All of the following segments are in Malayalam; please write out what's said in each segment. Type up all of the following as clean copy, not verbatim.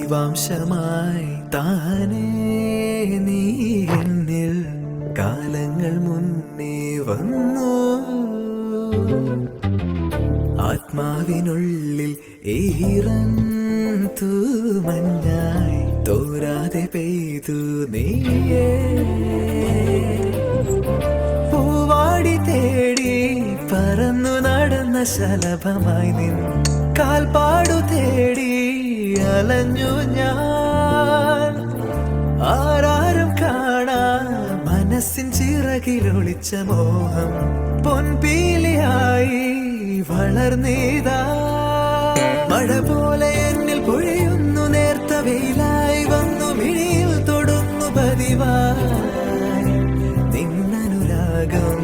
ദൈവാംശമായി താനേ നീ എന്നിൽ കാലങ്ങൾ മുന്നേ വന്നു. ആത്മാവിനുള്ളിൽ ഈറൻ തൂമഞ്ഞായി തോരാതെ പെയ്തു നീയേ. പൂവാടി തേടി പറന്നു നടന്ന ശലഭമായി നിൻ കാൽപ്പാടു തേടി അലഞ്ഞു ഞാൻ. ആരാരും കാണാ മനസ്സിൻ ചിറകിലൊളിച്ച മോഹം പൊൻപീലിയായി വളർന്നീതാ. മഴ പോലെ എന്നിൽ പൊഴിയുന്നു, നേർത്ത വെയിലായി വന്നു മിഴിയിൽ തൊടുന്നു പതിവായി നിന്നനുരാഗം.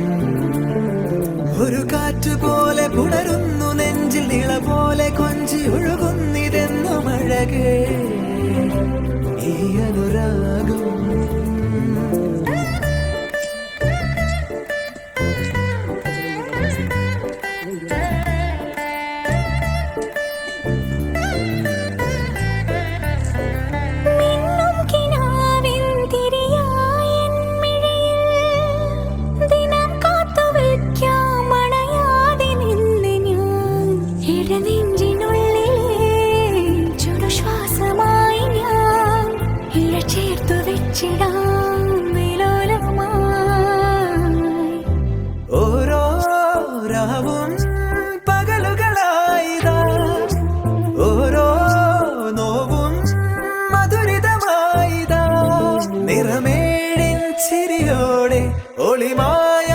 ഒരു കാറ്റ് പോലെ പുണരുന്നു നെഞ്ചിൽ, നിള പോലെ കൊഞ്ചി ഒഴുകുന്നിതെന്നു മഴകേ ഈ അനുരാഗം. ഓരോ രാവും പകലുകളായിതാ, ഓരോ നോവും മധുരിതമായിതാ. നിറമേഴിൻ ചിരിയോടെ ഒളിമായ